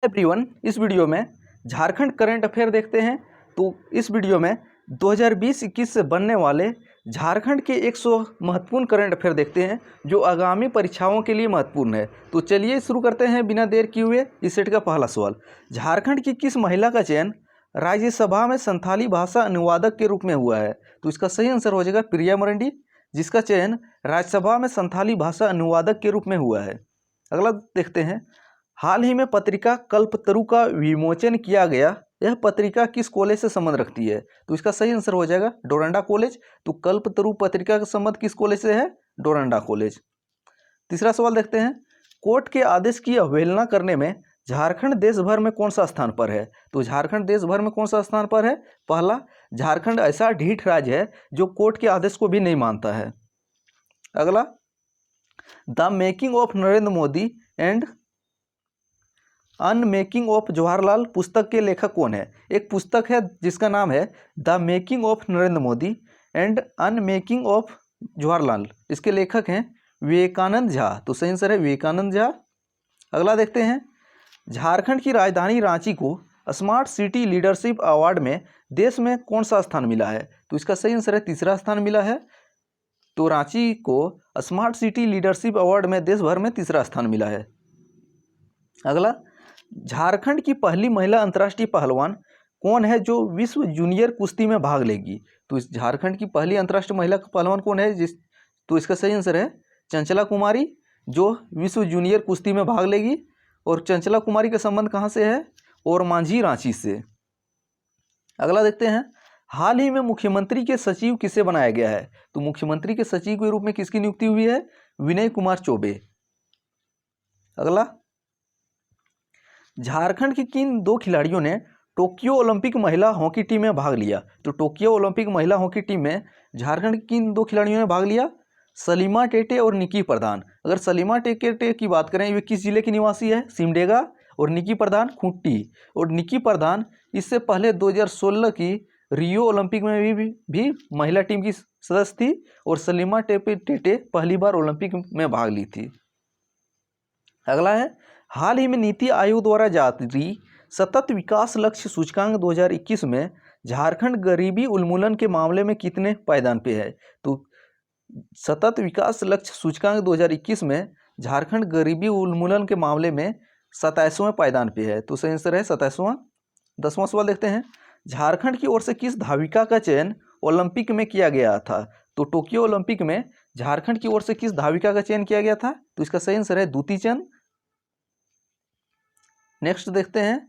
Everyone, इस video में Jharkhand current affair देखते हैं। तो इस वीडियो में 2020-21 से बनने वाले झारखंड के 100 महत्वपूर्ण करंट अफेयर देखते हैं जो आगामी परीक्षाओं के लिए महत्वपूर्ण है। तो चलिए शुरू करते हैं बिना देर किए हुए। इस सेट का पहला सवाल, झारखंड की किस महिला का चयन राज्यसभा में संथाली भाषा अनुवादक के रूप में हुआ है? तो इसका सही आंसर हो जाएगा प्रिया मरंडी, जिसका चयन राज्यसभा में संथाली भाषा अनुवादक के रूप में हुआ है। अगला देखते हैं, हाल ही में पत्रिका कल्पतरु का विमोचन किया गया, यह पत्रिका किस कॉलेज से संबंध रखती है? तो इसका सही आंसर हो जाएगा डोरंडा कॉलेज। तो कल्पतरु पत्रिका का संबंध किस कॉलेज से है? डोरंडा कॉलेज। तीसरा सवाल देखते हैं, कोर्ट के आदेश की अवहेलना करने में झारखंड देश भर में कौन सा स्थान पर है? तो झारखंड देश भर में कौन सा स्थान पर है? पहला, झारखंड ऐसा ढीठ राज्य है जो कोर्ट के आदेश को भी नहीं मानता है। अगला, the making of Narendra Modi and unmaking of Jawaharlal पुस्तक के लेखक कौन है? एक पुस्तक है जिसका नाम है the making of Narendra Modi and unmaking of Jawaharlal. इसके लेखक हैं विवेकानंद झा। तो सही आंसर है विवेकानंद झा। अगला देखते हैं, झारखंड की राजधानी रांची को स्मार्ट सिटी लीडरशिप अवार्ड में देश में कौन सा स्थान मिला है? तो इसका सही आंसर है तीसरा स्थान मिला है। तो रांची को स्मार्ट सिटी लीडरशिप अवार्ड में देश भर में तीसरा स्थान मिला है। अगला, झारखंड की पहली महिला अंतर्राष्ट्रीय पहलवान कौन है जो विश्व जूनियर कुश्ती में भाग लेगी? तो इस झारखंड की पहली अंतर्राष्ट्रीय महिला पहलवान कौन है तो इसका सही आंसर है चंचला कुमारी, जो विश्व जूनियर कुश्ती में भाग लेगी। और चंचला कुमारी का संबंध कहाँ से है? और मांझी रांची से। अगला देखते हैं, हाल ही में मुख्यमंत्री के सचिव किसे बनाया गया है? तो मुख्यमंत्री के सचिव के रूप में किसकी नियुक्ति हुई है? विनय कुमार चौबे। अगला, झारखंड की किन दो खिलाड़ियों ने टोक्यो ओलंपिक महिला हॉकी टीम में भाग लिया? तो टोक्यो ओलंपिक महिला हॉकी टीम में झारखंड की किन दो खिलाड़ियों ने भाग लिया? सलीमा टेटे और निकी प्रधान। अगर सलीमा टेटे की बात करें, वे किस जिले की निवासी है? सिमडेगा। और निकी प्रधान खूंटी। और निकी प्रधान इससे पहले 2016 की रियो ओलंपिक में भी महिला टीम की सदस्य थी। और सलीमा टेटे पहली बार ओलंपिक में भाग ली थी। अगला है, हाल ही में नीति आयोग द्वारा जारी सतत विकास लक्ष्य सूचकांक 2021 में झारखंड गरीबी उन्मूलन के मामले में कितने पायदान पे है? तो सतत विकास लक्ष्य सूचकांक 2021 में झारखंड गरीबी उन्मूलन के मामले में 27वें पायदान पे है। तो सही आंसर है 27वां। 10वां सवाल देखते हैं, झारखंड की ओर से किस धाविका का चयन ओलंपिक में किया गया था? तो टोक्यो ओलंपिक में झारखंड की ओर से किस धाविका का चयन किया गया था? तो इसका सही आंसर है दूती चंद। नेक्स्ट देखते हैं,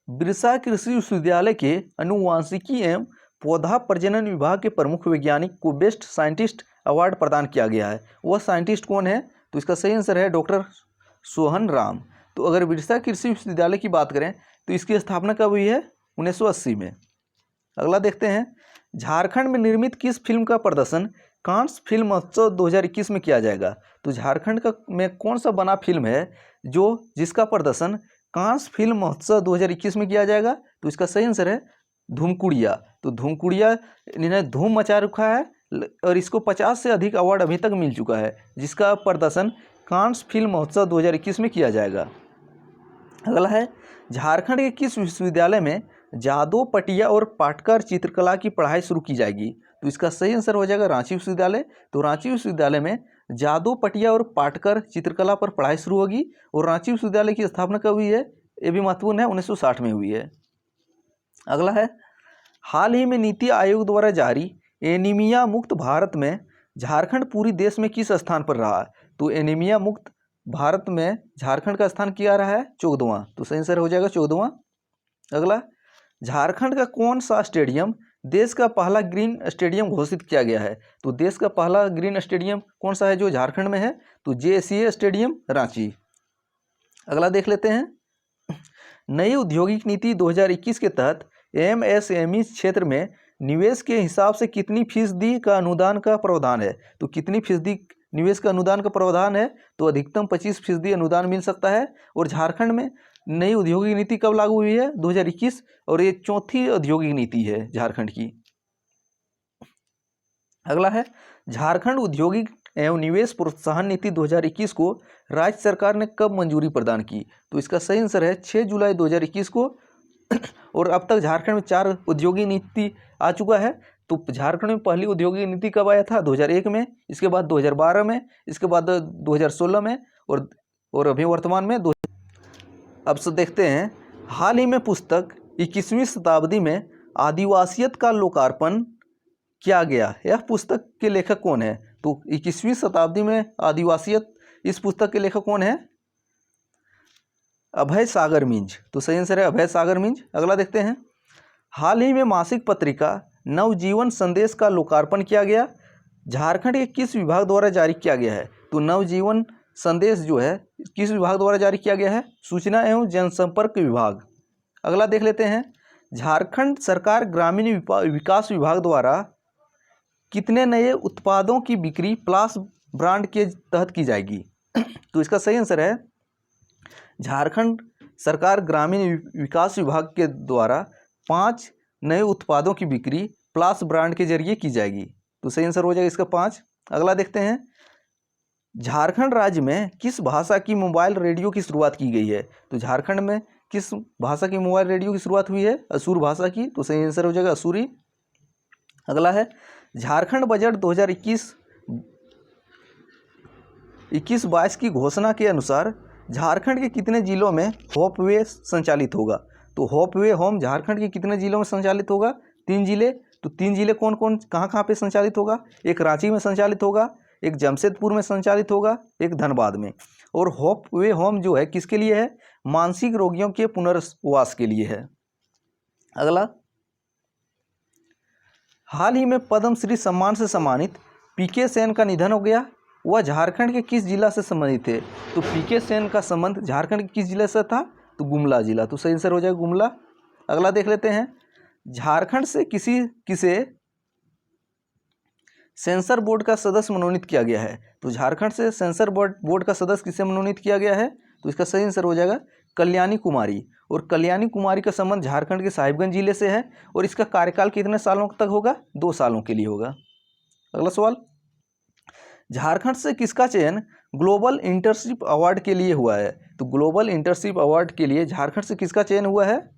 बिरसा कृषि विश्वविद्यालय के अनुवांशिकी एवं पौधा प्रजनन विभाग के प्रमुख वैज्ञानिक को बेस्ट साइंटिस्ट अवार्ड प्रदान किया गया है। वह साइंटिस्ट कौन है? तो इसका सही आंसर है डॉक्टर सोहन राम। तो अगर बिरसा कृषि विश्वविद्यालय की बात करें तो इसकी स्थापना कब हुई है? 1980 में। अगला देखते हैं, झारखंड में निर्मित किस फिल्म का प्रदर्शन कांस फिल्म महोत्सव 2021 में किया जाएगा? तो झारखंड का में कौन सा बना फिल्म है जिसका प्रदर्शन कांस फिल्म महोत्सव 2021 में किया जाएगा? तो इसका सही आंसर है धूमकुड़िया। तो धूमकुड़िया इन्हें धूम मचा रखा है और इसको 50 से अधिक अवार्ड अभी तक मिल चुका है, जिसका प्रदर्शन कांस फिल्म महोत्सव 2021 में किया जाएगा। अगला है, झारखंड के किस विश्वविद्यालय में जादव पटिया और पाटकर चित्रकला की पढ़ाई शुरू की जाएगी? तो इसका सही आंसर हो जाएगा रांची विश्वविद्यालय। तो रांची विश्वविद्यालय में जादव पटिया और पाटकर चित्रकला पर पढ़ाई शुरू होगी। और रांची विश्वविद्यालय की स्थापना कब हुई है? ये भी महत्वपूर्ण है, 1960 में हुई है। अगला है, हाल ही में नीति आयोग द्वारा जारी एनीमिया मुक्त भारत में झारखंड पूरी देश में किस स्थान पर रहा? तो एनीमिया मुक्त भारत में झारखंड का स्थान क्या रहा है? 14वां। तो सही आंसर हो जाएगा 14वां। अगला, झारखंड का कौन सा स्टेडियम देश का पहला ग्रीन स्टेडियम घोषित किया गया है? तो देश का पहला ग्रीन स्टेडियम कौन सा है जो झारखंड में है? तो JCA स्टेडियम रांची। अगला देख लेते हैं, नई औद्योगिक नीति 2021 के तहत MSME क्षेत्र में निवेश के हिसाब से कितनी फीसदी का अनुदान का प्रावधान है? तो कितनी फीसदी निवेश का अनुदान का प्रावधान है? तो अधिकतम 25% अनुदान मिल सकता है। और झारखंड में नई औद्योगिक नीति कब लागू हुई है? 2021। और ये चौथी औद्योगिक नीति है झारखंड की। अगला है, झारखंड औद्योगिक एवं निवेश प्रोत्साहन नीति 2021 को राज्य सरकार ने कब मंजूरी प्रदान की? तो इसका सही आंसर है 6 जुलाई 2021 को। और अब तक झारखंड में 4 औद्योगिक नीति आ चुका है। तो झारखंड में पहली औद्योगिक नीति कब आया था? 2001 में, इसके बाद 2012 में, इसके बाद 2016 में और अभी वर्तमान में अब से देखते हैं, हाल ही में पुस्तक 21वीं शताब्दी में आदिवासियत का लोकार्पण किया गया। यह पुस्तक के लेखक कौन है? तो 21वीं शताब्दी में आदिवासियत, इस पुस्तक के लेखक कौन है? अभय सागर मिंज। तो सही आंसर है अभय सागर मिंज। अगला देखते हैं, हाल ही में मासिक पत्रिका नवजीवन संदेश का लोकार्पण किया गया। झारखंड के किस विभाग द्वारा जारी किया गया है? तो नवजीवन संदेश जो है किस विभाग द्वारा जारी किया गया है? सूचना एवं जनसंपर्क विभाग। अगला देख लेते हैं, झारखंड सरकार ग्रामीण विकास विभाग द्वारा कितने नए उत्पादों की बिक्री प्लास ब्रांड के तहत की जाएगी? तो इसका सही आंसर है झारखंड सरकार ग्रामीण विकास विभाग के द्वारा 5 नए उत्पादों की बिक्री प्लास ब्रांड के जरिए की जाएगी। तो सही आंसर हो जाएगा इसका 5। अगला देखते हैं, झारखंड राज्य में किस भाषा की मोबाइल रेडियो की शुरुआत की गई है? तो झारखंड में किस भाषा की मोबाइल रेडियो की शुरुआत हुई है? असुर भाषा की। तो सही आंसर हो जाएगा असुरी। अगला है, झारखंड बजट 2021-22 की घोषणा के अनुसार झारखंड के कितने जिलों में होपवे संचालित होगा? तो होपवे होम झारखंड के कितने जिलों में संचालित होगा? 3 जिले। तो 3 जिले कौन कौन कहाँ पे संचालित होगा? एक रांची में संचालित होगा, एक जमशेदपुर में संचालित होगा, एक धनबाद में। और होपवे होम जो है किसके लिए है? मानसिक रोगियों के पुनर्वास के लिए है। अगला, हाल ही में पद्मश्री सम्मान से सम्मानित पीके सेन का निधन हो गया। वह झारखंड के किस जिला से संबंधित थे? तो पीके सेन का संबंध झारखंड के किस जिले से था? तो गुमला जिला। तो सही आंसर हो जाएगा गुमला। अगला देख लेते हैं, झारखंड से किसे सेंसर बोर्ड का सदस्य मनोनीत किया गया है? तो झारखंड से सेंसर बोर्ड का सदस्य किसे मनोनीत किया गया है? तो इसका सही आंसर हो जाएगा कल्याणी कुमारी। और कल्याणी कुमारी का संबंध झारखंड के साहिबगंज जिले से है और इसका कार्यकाल कितने सालों तक होगा? 2 सालों के लिए होगा। अगला सवाल, झारखंड से किसका चयन ग्लोबल इंटर्नशिप अवार्ड के लिए हुआ है? तो ग्लोबल इंटर्नशिप अवार्ड के लिए झारखंड से किसका चयन हुआ है?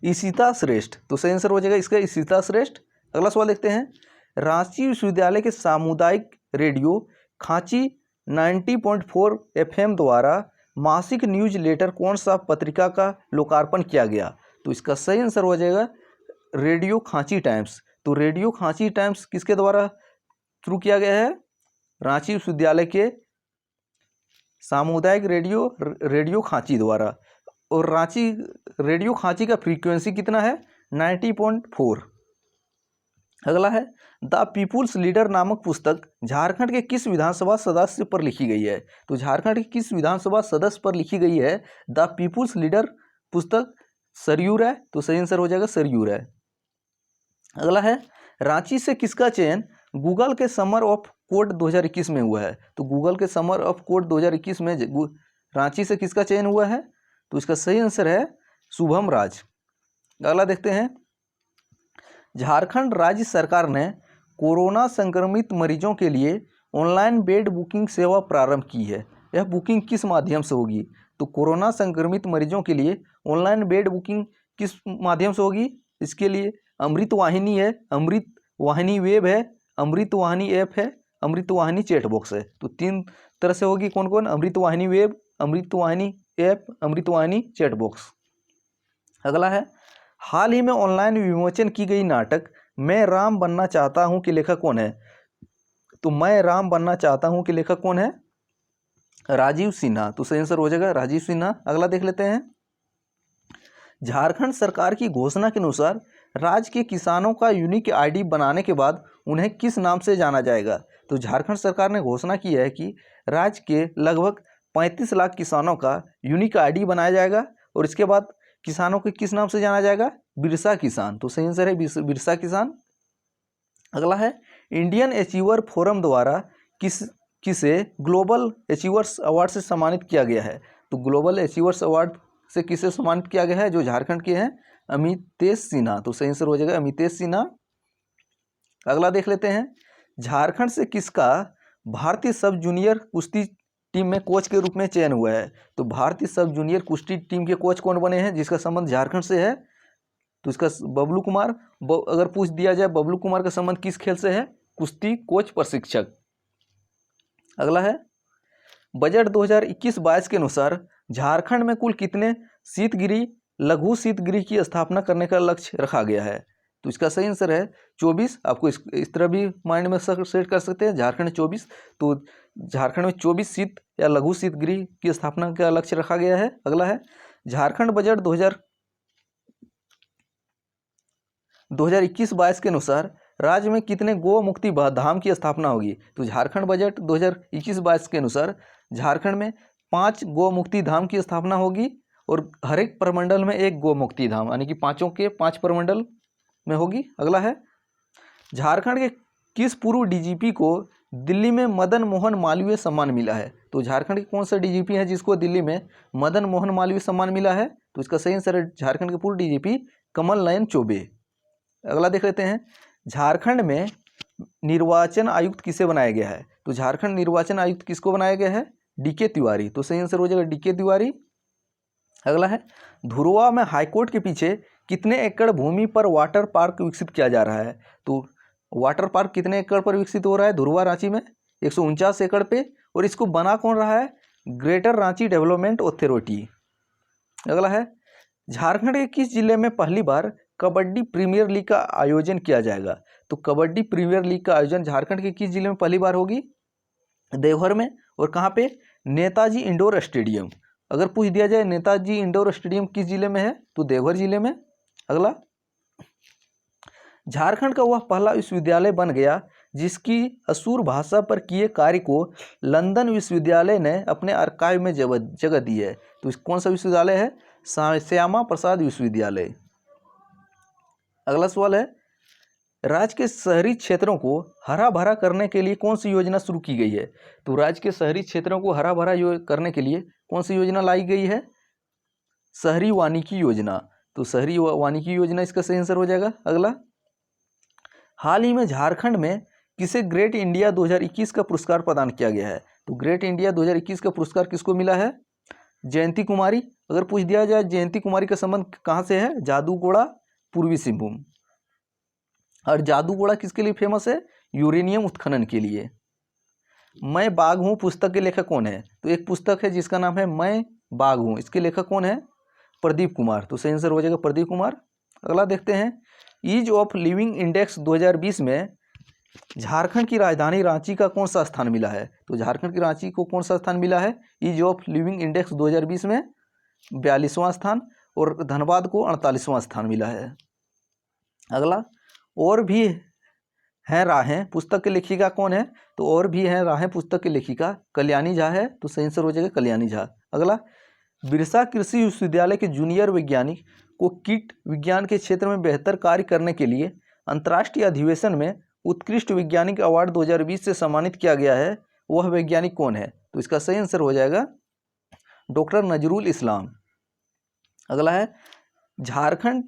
ईशिता श्रेष्ठ। तो सही आंसर हो जाएगा इसका ईशिता श्रेष्ठ। अगला सवाल देखते हैं, रांची विश्वविद्यालय के सामुदायिक रेडियो खांची 90.4 FM द्वारा मासिक न्यूज लेटर कौन सा पत्रिका का लोकार्पण किया गया? तो इसका सही आंसर हो जाएगा रेडियो खांची टाइम्स। तो रेडियो खांची टाइम्स किसके द्वारा शुरू किया गया है? रांची विश्वविद्यालय के सामुदायिक रेडियो खांची द्वारा। और रांची रेडियो खांची का फ्रीक्वेंसी कितना है? 90.4। अगला है, द पीपुल्स लीडर नामक पुस्तक झारखंड के किस विधानसभा सदस्य पर लिखी गई है? तो झारखंड के किस विधानसभा सदस्य पर लिखी गई है द पीपुल्स लीडर पुस्तक? सरयू राय। तो सही आंसर हो जाएगा सरयू राय। अगला है, रांची से किसका चयन गूगल के समर ऑफ कोड 2021 में हुआ है? तो गूगल के समर ऑफ कोड 2021 में रांची से किसका चयन हुआ है? तो इसका सही आंसर है शुभम राज। अगला देखते हैं, झारखंड राज्य सरकार ने कोरोना संक्रमित मरीजों के लिए ऑनलाइन बेड बुकिंग सेवा प्रारंभ की है। यह बुकिंग किस माध्यम से होगी? तो कोरोना संक्रमित मरीजों के लिए ऑनलाइन बेड बुकिंग किस माध्यम से होगी? इसके लिए अमृत वाहिनी है, अमृत वाहिनी वेब है, अमृत वाहिनी ऐप है, अमृत वाहिनी चैट बॉक्स है। तो 3 तरह से होगी। कौन कौन? Amrit Vahini web, Amrit Vahini app, Amrit Vahini chat box. अगला है, हाल ही में ऑनलाइन विमोचन की गई नाटक मैं राम बनना चाहता हूं के लेखक कौन है? तो मैं राम बनना चाहता हूं के लेखक कौन है? राजीव सिन्हा। तो सही आंसर हो जाएगा राजीव सिन्हा। अगला देख लेते हैं, झारखंड सरकार की घोषणा के अनुसार राज्य के किसानों का यूनिक आईडी बनाने के बाद उन्हें किस नाम से जाना जाएगा? तो झारखंड सरकार ने घोषणा की है कि राज्य के लगभग 35 लाख किसानों का यूनिक आईडी बनाया जाएगा और इसके बाद किसानों को किस नाम से जाना जाएगा? बिरसा किसान। तो सही आंसर है बिरसा किसान। अगला है, इंडियन अचीवर फोरम द्वारा किसे ग्लोबल अचीवर्स अवार्ड से सम्मानित किया गया है? तो ग्लोबल अचीवर्स अवार्ड से किसे सम्मानित किया गया है? जो झारखंड के हैं अमितेश सिन्हा। तो सही आंसर हो जाएगा अमितेश सिन्हा। अगला देख लेते हैं, झारखंड से किसका भारतीय सब जूनियर कुश्ती टीम में कोच के रूप में चयन हुआ है? तो भारतीय सब जूनियर कुश्ती टीम के कोच कौन बने हैं जिसका संबंध झारखंड से है? तो इसका बबलू कुमार। अगर पूछ दिया जाए बबलू कुमार का संबंध किस खेल से है? कुश्ती कोच प्रशिक्षक। अगला है बजट 2021-22 के अनुसार झारखंड में कुल कितने शीतगृह लघु शीतगृह की स्थापना करने का लक्ष्य रखा गया है? तो इसका सही आंसर है 24। आपको इस तरह भी माइंड में सेट कर सकते हैं, झारखंड 24। तो झारखंड में 24 शीत या लघु शीतगृह की स्थापना का लक्ष्य रखा गया है। अगला है झारखंड बजट 2021-22 के अनुसार राज्य में कितने गो मुक्ति धाम की स्थापना होगी? तो झारखंड बजट 2021-22 के अनुसार झारखंड में 5 गो मुक्ति धाम की स्थापना होगी और हर एक प्रमंडल में एक गो मुक्ति धाम, यानी कि 5 के 5 प्रमंडल में होगी। अगला है झारखंड के किस पूर्व डीजीपी को दिल्ली में मदन मोहन मालवीय सम्मान मिला है? तो झारखंड के कौन सा डीजीपी है जिसको दिल्ली में मदन मोहन मालवीय सम्मान मिला है? तो इसका सही आंसर है झारखंड के पूर्व डीजीपी कमल नयन चौबे। अगला देख लेते हैं झारखंड में निर्वाचन आयुक्त किसे बनाया गया है? तो झारखंड निर्वाचन आयुक्त किसको बनाया गया है? डीके तिवारी। तो सही आंसर हो जाएगा डीके तिवारी। अगला है धुरवा में हाईकोर्ट के पीछे कितने एकड़ भूमि पर वाटर पार्क विकसित किया जा रहा है? तो वाटर पार्क कितने एकड़ पर विकसित हो रहा है धुरवा रांची में? 149 एकड़ पे। और इसको बना कौन रहा है? Greater Ranchi development authority. अगला है झारखंड के किस जिले में पहली बार कबड्डी प्रीमियर लीग का आयोजन किया जाएगा? तो कबड्डी प्रीमियर लीग का आयोजन झारखंड के किस जिले में पहली बार होगी? देवघर में। और कहाँ पे? Netaji indoor stadium. अगर पूछ दिया जाए नेताजी इंडोर स्टेडियम किस जिले में है? तो देवघर जिले में। अगला झारखंड का वह पहला विश्वविद्यालय बन गया जिसकी असुर भाषा पर किए कार्य को लंदन विश्वविद्यालय ने अपने आर्काइव में जगह दी है। तो कौन सा विश्वविद्यालय है? श्यामा प्रसाद विश्वविद्यालय। अगला सवाल है राज्य के शहरी क्षेत्रों को हरा भरा करने के लिए कौन सी योजना शुरू की गई है? तो राज्य के शहरी क्षेत्रों को हरा भरा करने के लिए कौन सी योजना लाई गई है? शहरी वानिकी योजना। तो शहरी वानिकी योजना इसका सही आंसर हो जाएगा। अगला हाल ही में झारखंड में किसे ग्रेट इंडिया 2021 का पुरस्कार प्रदान किया गया है? तो ग्रेट इंडिया 2021 का पुरस्कार किसको मिला है? जयंती कुमारी। अगर पूछ दिया जाए जयंती कुमारी का संबंध कहाँ से है? जादूगोड़ा पूर्वी सिंहभूम। और जादूगोड़ा किसके लिए फेमस है? यूरेनियम उत्खनन के लिए। मैं बाघ हूँ पुस्तक के लेखक कौन है? तो एक पुस्तक है जिसका नाम है मैं बाघ हूँ, इसके लेखक कौन है? प्रदीप कुमार। तो सही आंसर हो जाएगा प्रदीप कुमार। अगला देखते हैं ईज ऑफ लिविंग इंडेक्स 2020 में झारखंड की राजधानी रांची का कौन सा स्थान मिला है? तो झारखंड की रांची को कौन सा स्थान मिला है ईज ऑफ लिविंग इंडेक्स 2020 में? 42वां स्थान। और धनबाद को 48वां स्थान मिला है। अगला और भी हैं राहें पुस्तक की लेखिका कौन है? तो और भी हैं राहें पुस्तक की लेखिका कल्याणी झा है। तो सही आंसर हो जाएगा कल्याणी झा। अगला बिरसा कृषि विश्वविद्यालय के जूनियर वैज्ञानिक को कीट विज्ञान के क्षेत्र में बेहतर कार्य करने के लिए अंतर्राष्ट्रीय अधिवेशन में उत्कृष्ट वैज्ञानिक अवार्ड 2020 से सम्मानित किया गया है। वह वैज्ञानिक कौन है? तो इसका सही आंसर हो जाएगा डॉक्टर नजरुल इस्लाम। अगला है झारखंड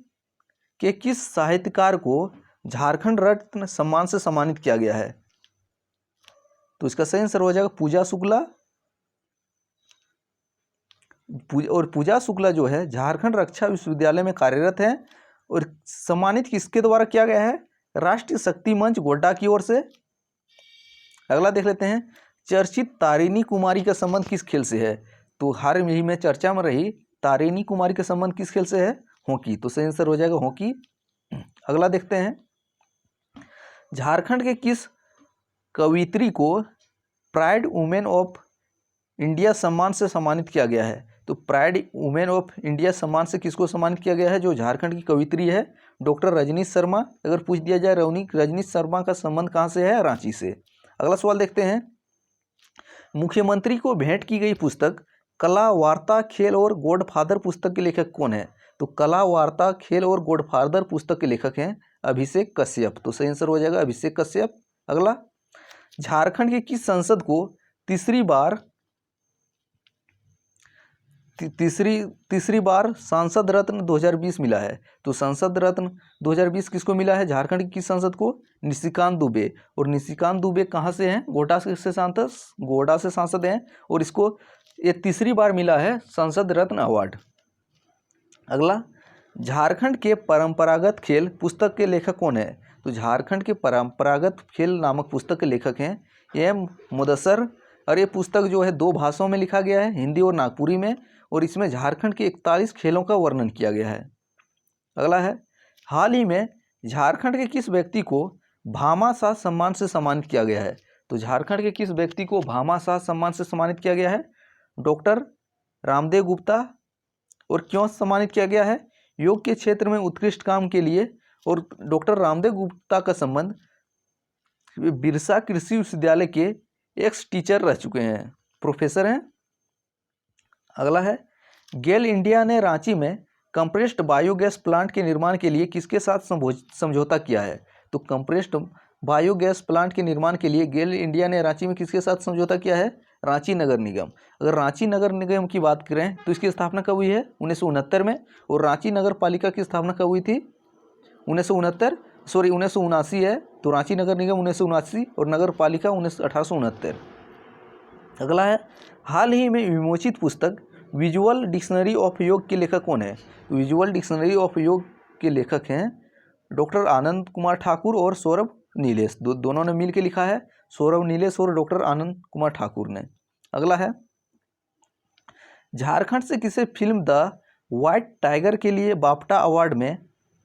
के किस साहित्यकार को झारखंड रत्न सम्मान से सम्मानित किया गया है? तो इसका सही आंसर हो जाएगा पूजा शुक्ला। और पूजा शुक्ला जो है झारखंड रक्षा विश्वविद्यालय में कार्यरत है और सम्मानित किसके द्वारा किया गया है? राष्ट्रीय शक्ति मंच गोड्डा की ओर से। अगला देख लेते हैं चर्चित तारिणी कुमारी का संबंध किस खेल से है? तो हाल ही में चर्चा में रही तारिणी कुमारी का संबंध किस खेल से है? हॉकी। तो सही आंसर हो जाएगा हॉकी। अगला देखते हैं झारखंड के किस कवियत्री को प्राइड वुमेन ऑफ इंडिया सम्मान से सम्मानित किया गया है? तो प्राइड वुमेन ऑफ इंडिया सम्मान से किसको सम्मानित किया गया है? जो झारखंड की कवियत्री है डॉक्टर रजनीश शर्मा। अगर पूछ दिया जाए रजनीश शर्मा का संबंध कहाँ से है? रांची से। अगला सवाल देखते हैं मुख्यमंत्री को भेंट की गई पुस्तक कला वार्ता खेल और गॉडफादर पुस्तक के लेखक कौन है? तो कला वार्ता खेल और गॉडफादर पुस्तक के लेखक हैं अभिषेक कश्यप। तो सही आंसर हो जाएगा अभिषेक कश्यप। अगला झारखंड के किस संसद को तीसरी बार तीसरी बार सांसद रत्न 2020 मिला है। तो सांसद रत्न 2020 किसको मिला है? झारखंड की संसद को निशिकांत दुबे। और निशिकांत दुबे कहाँ से हैं? गोड्डा से सांसद हैं और इसको ये तीसरी बार मिला है संसद रत्न अवार्ड। अगला, झारखंड के परंपरागत खेल पुस्तक के लेखक कौन है? तो झारखंड के परंपरागत खेल नामक पुस्तक के लेखक हैं एम मुदस्सर। और ये पुस्तक जो है 2 भाषाओं में लिखा गया है, हिंदी और नागपुरी में, और इसमें झारखंड के 41 खेलों का वर्णन किया गया है। अगला है, हाल ही में झारखंड के किस व्यक्ति को भामाशाह सम्मान से सम्मानित किया गया है? तो झारखंड के किस व्यक्ति को भामाशाह सम्मान से सम्मानित किया गया है? डॉक्टर रामदेव गुप्ता। और क्यों सम्मानित किया गया है? योग के क्षेत्र में उत्कृष्ट काम के लिए। और डॉक्टर रामदेव गुप्ता का संबंध बिरसा कृषि विश्वविद्यालय के एक्स टीचर रह चुके हैं, प्रोफेसर हैं। अगला है, गेल इंडिया ने रांची में कंप्रेस्ड बायोगैस प्लांट के निर्माण के लिए किसके साथ समझौता किया है? तो कंप्रेस्ड बायोगैस प्लांट के निर्माण के लिए गेल इंडिया ने रांची में किसके साथ समझौता किया है? रांची नगर निगम। अगर रांची नगर निगम की बात करें तो इसकी स्थापना कब हुई है? 1969 में। और रांची नगर पालिका की स्थापना कब हुई थी? 1979 है। तो रांची नगर निगम 1979 और नगर पालिका 1869। अगला है, हाल ही में विमोचित पुस्तक विजुअल डिक्शनरी ऑफ योग के लेखक कौन है? विजुअल डिक्शनरी ऑफ योग के लेखक हैं डॉक्टर आनंद कुमार ठाकुर और सौरभ नीलेश। दोनों ने मिल के लिखा है, सौरभ नीलेश और डॉक्टर आनंद कुमार ठाकुर ने। अगला है, झारखंड से किसे फिल्म द व्हाइट टाइगर के लिए बाफ्टा अवार्ड में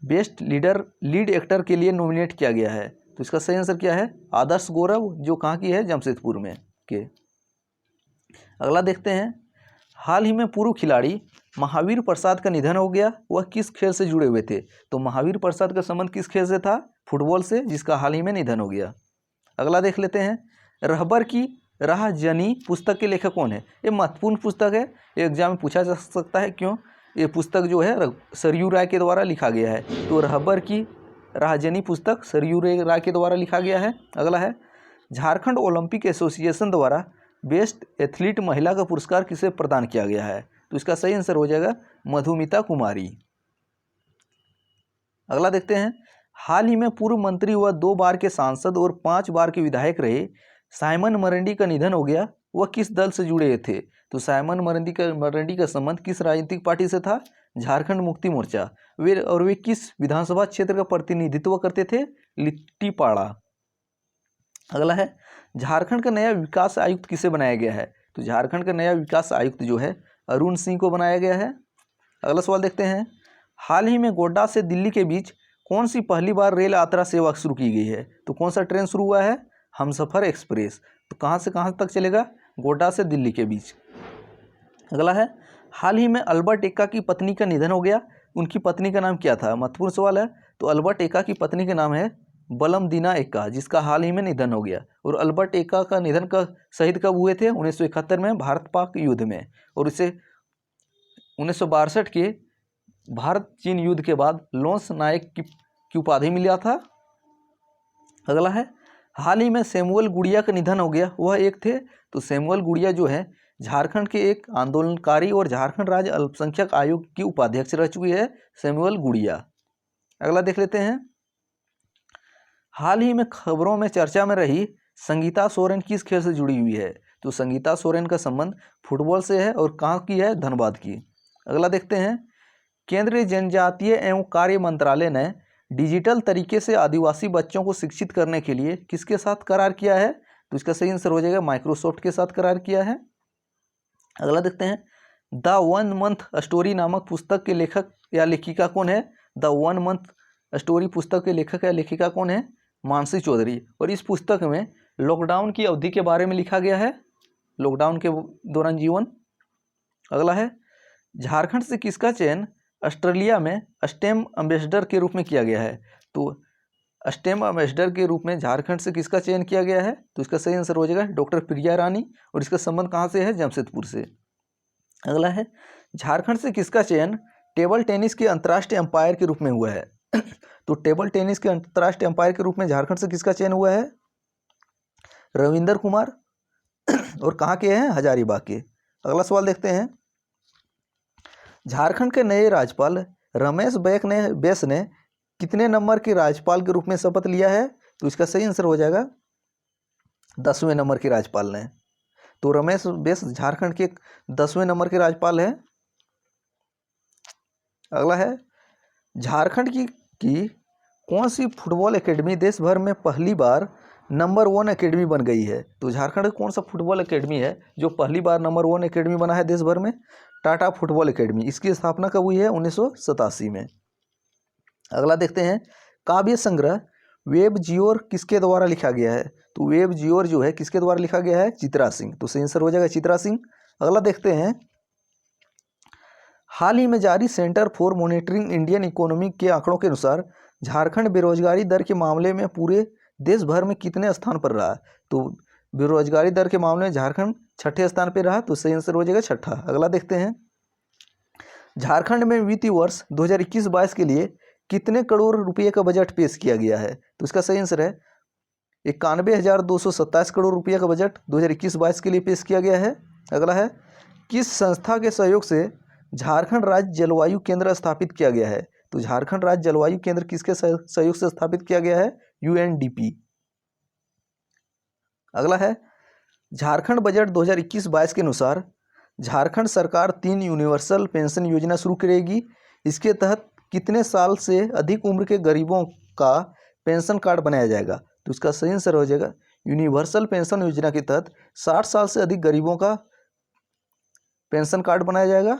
बेस्ट लीड एक्टर के लिए नॉमिनेट किया गया है? तो इसका सही आंसर क्या है? आदर्श गौरव, जो कहाँ की है? जमशेदपुर में के। अगला देखते हैं, हाल ही में पूर्व खिलाड़ी महावीर प्रसाद का निधन हो गया। वह किस खेल से जुड़े हुए थे? तो महावीर प्रसाद का संबंध किस खेल से था? फुटबॉल से, जिसका हाल ही में निधन हो गया। अगला देख लेते हैं, रहबर की राह जनी पुस्तक के लेखक कौन है? ये महत्वपूर्ण पुस्तक है, एग्जाम में पूछा जा सकता है। क्यों? ये पुस्तक जो है सरयू राय के द्वारा लिखा गया है। तो रहबर की राहजनी पुस्तक सरयू राय के द्वारा लिखा गया है। अगला है, झारखंड ओलंपिक एसोसिएशन द्वारा बेस्ट एथलीट महिला का पुरस्कार किसे प्रदान किया गया है? तो इसका सही आंसर हो जाएगा मधुमिता कुमारी। अगला देखते हैं, हाल ही में पूर्व मंत्री व 2 बार के सांसद और 5 बार के विधायक रहे साइमन मरंडी का निधन हो गया। वह किस दल से जुड़े थे? तो साइमन मरंडी का संबंध किस राजनीतिक पार्टी से था? झारखंड मुक्ति मोर्चा। वे किस विधानसभा क्षेत्र का प्रतिनिधित्व करते थे? लिट्टीपाड़ा। अगला है, झारखंड का नया विकास आयुक्त किसे बनाया गया है? तो झारखंड का नया विकास आयुक्त जो है अरुण सिंह को बनाया गया है। अगला सवाल देखते हैं, हाल ही में गोड्डा से दिल्ली के बीच कौन सी पहली बार रेल यात्रा सेवा शुरू की गई है? तो कौन सा ट्रेन शुरू हुआ है? हमसफर एक्सप्रेस। तो कहाँ से कहाँ तक चलेगा? गोड्डा से दिल्ली के बीच। अगला है, हाल ही में अल्बर्ट एक्का की पत्नी का निधन हो गया। उनकी पत्नी का नाम क्या था? महत्वपूर्ण सवाल है। तो अल्बर्ट एक्का की पत्नी का नाम है बलमदीना एक्का, जिसका हाल ही में निधन हो गया। और अल्बर्ट एक्का का निधन का शहीद कब हुए थे? 1971 में भारत पाक युद्ध में। और इसे 1962 के भारत चीन युद्ध के बाद लॉन्स नायक की उपाधि मिला था। अगला है, हाल ही में सैमुअल गुड़िया का निधन हो गया। वह एक थे। तो सैमुअल गुड़िया जो है झारखंड के एक आंदोलनकारी और झारखंड राज्य अल्पसंख्यक आयोग की उपाध्यक्ष रह चुकी है सैमुअल गुड़िया। अगला देख लेते हैं, हाल ही में खबरों में चर्चा में रही संगीता सोरेन किस खेल से जुड़ी हुई है? तो संगीता सोरेन का संबंध फुटबॉल से है और कहाँ की है? धनबाद की। अगला देखते हैं, केंद्रीय जनजातीय एवं कार्य मंत्रालय ने डिजिटल तरीके से आदिवासी बच्चों को शिक्षित करने के लिए किसके साथ करार किया है? तो इसका सही आंसर हो जाएगा माइक्रोसॉफ्ट के साथ करार किया है। अगला देखते हैं, द 1 मंथ स्टोरी नामक पुस्तक के लेखक या लेखिका कौन है? द 1 मंथ स्टोरी पुस्तक के लेखक या लेखिका कौन है? मानसी चौधरी। और इस पुस्तक में लॉकडाउन की अवधि के बारे में लिखा गया है, लॉकडाउन के दौरान जीवन। अगला है, झारखंड से किसका चयन ऑस्ट्रेलिया में स्टेम एम्बेसडर के रूप में किया गया है? तो स्टेम एम्बेसडर के रूप में झारखंड से किसका चयन किया गया है? तो इसका सही आंसर हो जाएगा डॉक्टर प्रिया रानी। और इसका संबंध कहाँ से है? जमशेदपुर से। अगला है, झारखंड से किसका चयन टेबल टेनिस के अंतर्राष्ट्रीय अंपायर के रूप में हुआ है? तो टेबल टेनिस के अंतर्राष्ट्रीय अंपायर के रूप में झारखंड से किसका चयन हुआ है? रविंदर कुमार। और कहाँ के हैं? हजारीबाग के। अगला सवाल देखते हैं, झारखंड के नए राज्यपाल रमेश बैस ने कितने नंबर के राज्यपाल के रूप में शपथ लिया है? तो इसका सही आंसर हो जाएगा 10वें नंबर के राज्यपाल ने। तो रमेश बैस झारखंड के 10वें नंबर के राज्यपाल हैं। अगला है, झारखंड की कौन सी फुटबॉल एकेडमी देश भर में पहली बार नंबर 1 एकेडमी बन गई है? तो झारखंड का कौन सा फुटबॉल एकेडमी है जो पहली बार नंबर 1 एकेडमी बना है देश भर में? Tata football academy. इसकी स्थापना कब हुई है? 1987 में। अगला देखते हैं, काव्य संग्रह वेब जियोर किसके द्वारा लिखा गया है? तो वेब जियोर जो है किसके द्वारा लिखा गया है? चित्रा सिंह। तो सही आंसर हो जाएगा चित्रा सिंह। अगला देखते हैं, हाल ही में जारी centre for monitoring Indian economy के आंकड़ों के अनुसार झारखंड बेरोजगारी दर के मामले में पूरे देश भर में कितने स्थान पर रहा? तो बेरोजगारी दर के मामले में झारखंड 6ठे स्थान पर रहा। तो सही आंसर हो जाएगा 6ठा। अगला देखते हैं, झारखंड में वित्तीय वर्ष 2021-22 के लिए कितने करोड़ रुपये का बजट पेश किया गया है? तो इसका सही आंसर है 91,227 करोड़ रुपये का बजट 2021-22 के लिए पेश किया गया है। अगला है, किस संस्था के सहयोग से झारखंड राज्य जलवायु केंद्र स्थापित किया गया है? तो झारखंड राज्य जलवायु केंद्र किसके सहयोग से स्थापित किया गया है? UNDP। अगला है, झारखंड बजट 2021-22 के अनुसार झारखंड सरकार 3 यूनिवर्सल पेंशन योजना शुरू करेगी। इसके तहत कितने साल से अधिक उम्र के गरीबों का पेंशन कार्ड बनाया जाएगा? तो इसका सही आंसर हो जाएगा यूनिवर्सल पेंशन योजना के तहत 60 साल से अधिक गरीबों का पेंशन कार्ड बनाया जाएगा।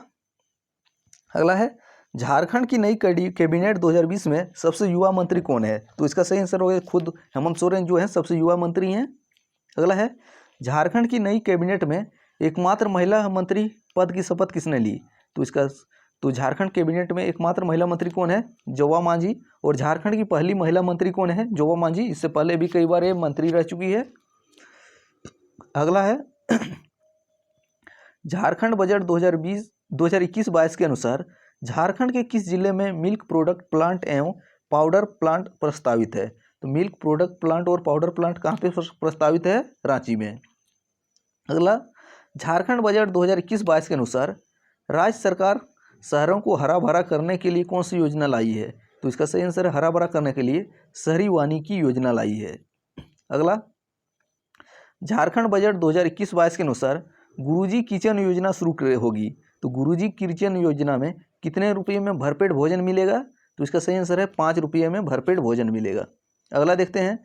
अगला है, झारखंड की नई कैबिनेट 2020 में सबसे युवा मंत्री कौन है? तो इसका सही आंसर होगा खुद हेमंत सोरेन जो है सबसे युवा मंत्री हैं। अगला है, झारखंड की नई कैबिनेट में एकमात्र महिला मंत्री पद की शपथ किसने ली? तो झारखंड कैबिनेट में एकमात्र महिला मंत्री कौन है? जोबा मांझी। और झारखंड की पहली महिला मंत्री कौन है? जोबा मांझी। इससे पहले भी कई बार ये मंत्री रह चुकी है। अगला है, झारखंड बजट 2021-22 के अनुसार झारखंड के किस जिले में मिल्क प्रोडक्ट प्लांट एवं पाउडर प्लांट प्रस्तावित है? तो मिल्क प्रोडक्ट प्लांट और पाउडर प्लांट कहाँ पे प्रस्तावित है? रांची में। अगला, झारखंड बजट 2021-22 के अनुसार राज्य सरकार शहरों को हरा भरा करने के लिए कौन सी योजना लाई है? तो इसका सही आंसर है हरा भरा करने के लिए शहरी वानिकी योजना लाई है। अगला, झारखंड बजट 2021-22 के अनुसार गुरुजी किचन योजना शुरू होगी। तो गुरुजी किचन योजना में कितने रुपये में भरपेट भोजन मिलेगा? तो इसका सही आंसर है 5 रुपये में भरपेट भोजन मिलेगा। अगला देखते हैं,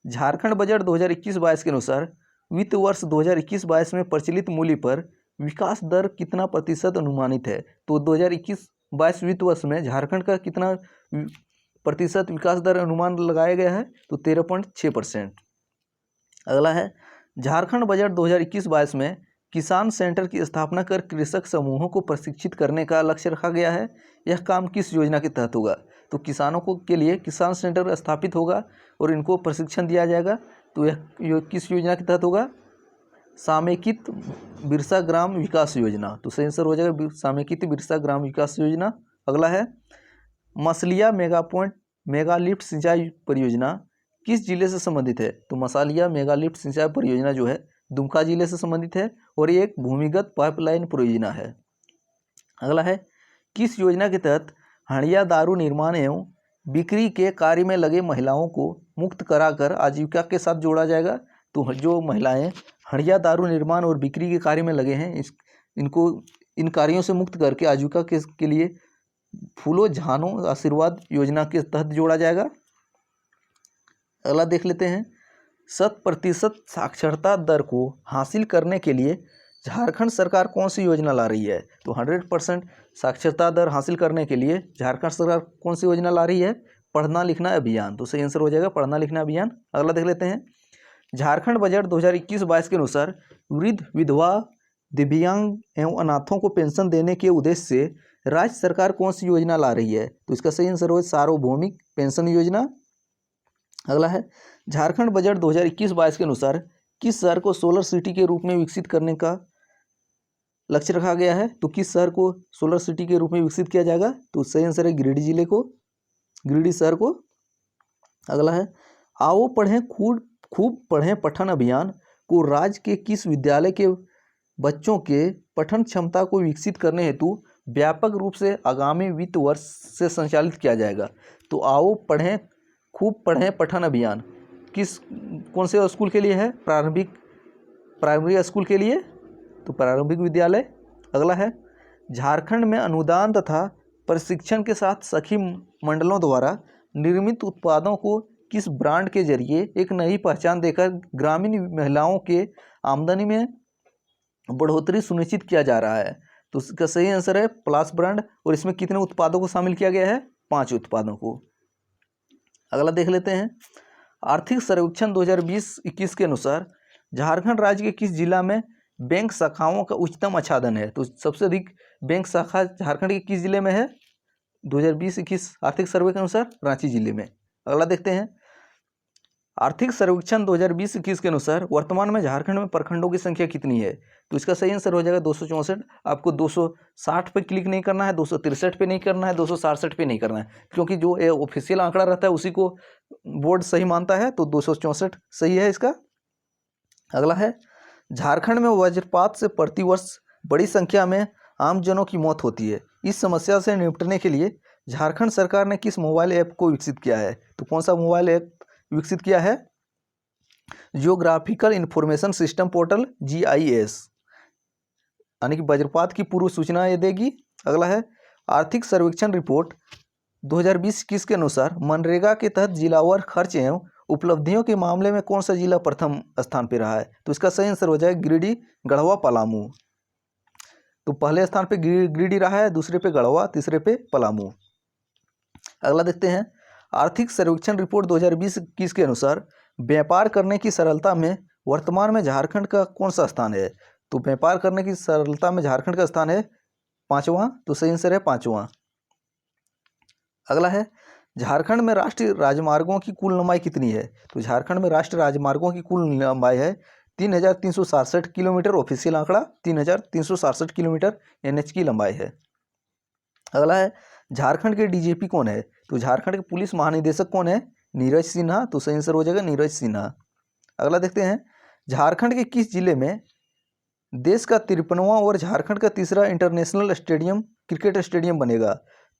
झारखंड बजट 2021-22 के अनुसार वित्त वर्ष 2021-22 में प्रचलित मूल्य पर विकास दर कितना प्रतिशत अनुमानित है? तो 2021-22 वित्त वर्ष में झारखंड का कितना प्रतिशत विकास दर अनुमान लगाया गया है? तो 13.6%। अगला है, झारखंड बजट 2021-22 में किसान सेंटर की स्थापना कर कृषक समूहों को प्रशिक्षित करने का लक्ष्य रखा गया है। यह काम किस योजना के तहत होगा? तो किसानों के लिए किसान सेंटर स्थापित होगा और इनको प्रशिक्षण दिया जाएगा। तो यह किस योजना के तहत होगा? समेकित बिरसा ग्राम विकास योजना। तो सही आंसर हो जाएगा समेकित बिरसा ग्राम विकास योजना। अगला है, मसलिया मेगा लिफ्ट सिंचाई परियोजना किस जिले से संबंधित है? तो मसालिया मेगा लिफ्ट सिंचाई परियोजना जो है दुमका जिले से संबंधित है और ये एक भूमिगत पाइपलाइन परियोजना है। अगला है, किस योजना के तहत हंडिया दारू निर्माण एवं बिक्री के कार्य में लगे महिलाओं को मुक्त कराकर आजीविका के साथ जोड़ा जाएगा? तो जो महिलाएं हंडिया दारू निर्माण और बिक्री के कार्य में लगे हैं इनको इन कार्यों से मुक्त करके आजीविका के लिए फूलों झानों आशीर्वाद योजना के तहत जोड़ा जाएगा। अगला देख लेते हैं, 100% साक्षरता दर को हासिल करने के लिए झारखंड सरकार कौन सी योजना ला रही है? तो 100% साक्षरता दर हासिल करने के लिए झारखंड सरकार कौन सी योजना ला रही है? पढ़ना लिखना अभियान। तो सही आंसर हो जाएगा पढ़ना लिखना अभियान। अगला देख लेते हैं, झारखंड बजट 2021-22 के अनुसार वृद्ध विधवा दिव्यांग एवं अनाथों को पेंशन देने के उद्देश्य से राज्य सरकार कौन सी योजना ला रही है? तो इसका सही आंसर हो सार्वभौमिक पेंशन योजना। अगला है, झारखंड बजट 2021-22 के अनुसार किस शहर को सोलर सिटी के रूप में विकसित करने का लक्ष्य रखा गया है? तो किस शहर को सोलर सिटी के रूप में विकसित किया जाएगा? तो सही आंसर है गिरिडीह जिले को, गिरिडीह शहर को। अगला है, आओ पढ़ें खूब पढ़ें पठन अभियान को राज्य के किस विद्यालय के बच्चों के पठन क्षमता को विकसित करने हेतु व्यापक रूप से आगामी वित्त वर्ष से संचालित किया जाएगा। तो आओ पढ़ें, खूब पढ़ें पठन अभियान कौन से स्कूल के लिए है? प्राइमरी स्कूल के लिए, तो प्रारंभिक विद्यालय। अगला है, झारखंड में अनुदान तथा प्रशिक्षण के साथ सखी मंडलों द्वारा निर्मित उत्पादों को किस ब्रांड के जरिए एक नई पहचान देकर ग्रामीण महिलाओं के आमदनी में बढ़ोतरी सुनिश्चित किया जा रहा है? तो इसका सही आंसर है प्लास ब्रांड। और इसमें कितने उत्पादों को शामिल किया गया है? 5 उत्पादों को। अगला देख लेते हैं, आर्थिक सर्वेक्षण 2020-21 के अनुसार झारखंड राज्य के किस जिला में बैंक शाखाओं का उच्चतम आच्छादन है? तो सबसे अधिक बैंक शाखा झारखंड के किस जिले में है 2020-21 आर्थिक सर्वे के अनुसार? रांची जिले में। अगला देखते हैं, आर्थिक सर्वेक्षण 2020-21 के अनुसार वर्तमान में झारखंड में प्रखंडों की संख्या कितनी है? तो इसका सही आंसर हो जाएगा 264। आपको 260 पे क्लिक नहीं करना है, 263 पे नहीं करना है, 267 पे नहीं करना है, क्योंकि जो ऑफिशियल आंकड़ा रहता है उसी को बोर्ड सही मानता है। तो 264 सही है इसका। अगला है, झारखंड में वज्रपात से प्रतिवर्ष बड़ी संख्या में आमजनों की मौत होती है। इस समस्या से निपटने के लिए झारखंड सरकार ने किस मोबाइल ऐप को विकसित किया है? तो कौन सा मोबाइल ऐप विकसित किया है? Geographical information system portal, GIS, यानी कि वज्रपात की पूर्व सूचना ये देगी। अगला है, आर्थिक सर्वेक्षण रिपोर्ट 2020-21 के अनुसार मनरेगा के तहत जिलावार खर्च एवं उपलब्धियों के मामले में कौन सा जिला प्रथम स्थान पर रहा है? तो इसका सही आंसर हो जाएगा गिरिडीह, गढ़वा, पलामू। तो पहले स्थान पे गिरिडीह रहा है, दूसरे पे गढ़वा, तीसरे पे पलामू। अगला देखते हैं, आर्थिक सर्वेक्षण रिपोर्ट 2020-21 के अनुसार व्यापार करने की सरलता में वर्तमान में झारखंड का कौन सा स्थान है? तो व्यापार करने की सरलता में झारखंड का स्थान है 5वां। तो सही आंसर है 5वां। अगला है, झारखंड में राष्ट्रीय राजमार्गों की कुल लंबाई कितनी है? तो झारखंड में राष्ट्रीय राजमार्गों की कुल लंबाई है 3367 किलोमीटर। ऑफिशियल आंकड़ा 3367 किलोमीटर NH की लंबाई है। अगला है, झारखंड के DGP कौन है? तो झारखंड के पुलिस महानिदेशक कौन है? नीरज सिन्हा। तो सही आंसर हो जाएगा नीरज सिन्हा। अगला देखते हैं, झारखंड के किस जिले में देश का 53वां और झारखंड का तीसरा इंटरनेशनल स्टेडियम क्रिकेट स्टेडियम बनेगा?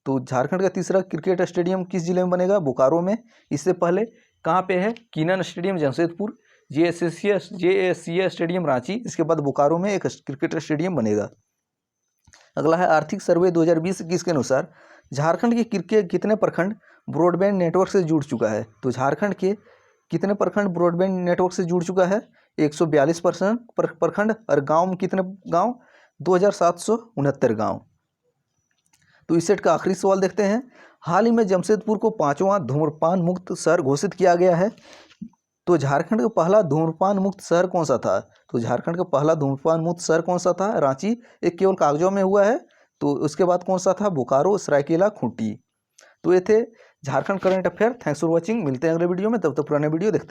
तो झारखंड का तीसरा क्रिकेट स्टेडियम किस जिले में बनेगा? बोकारो में। इससे पहले कहाँ पे है? Keenan stadium Jamshedpur, JSCA stadium Ranchi, इसके बाद बोकारो में एक क्रिकेट स्टेडियम बनेगा। अगला है, आर्थिक सर्वे 2020-21 के अनुसार झारखंड के कितने प्रखंड ब्रॉडबैंड नेटवर्क से जुड़ चुका है? तो झारखंड के कितने प्रखंड ब्रॉडबैंड नेटवर्क से जुड़ चुका है? 142 प्रखंड। और गांव में कितने गांव? 2769 गांव। तो इस सेट का आखिरी सवाल देखते हैं, हाल ही में जमशेदपुर को 5वां धूम्रपान मुक्त शहर घोषित किया गया है। तो झारखंड का पहला धूम्रपान मुक्त शहर कौन सा था? तो झारखंड का पहला धूम्रपान मुक्त शहर कौन सा था? रांची, एक केवल कागजों में हुआ है। तो उसके बाद कौन सा था? बोकारो, सरायकेला, खूंटी। तो ये थे Jharkhand current affair. Thanks for watching. मिलते हैं अगले वीडियो में, तब तक पुराने वीडियो देखते हैं।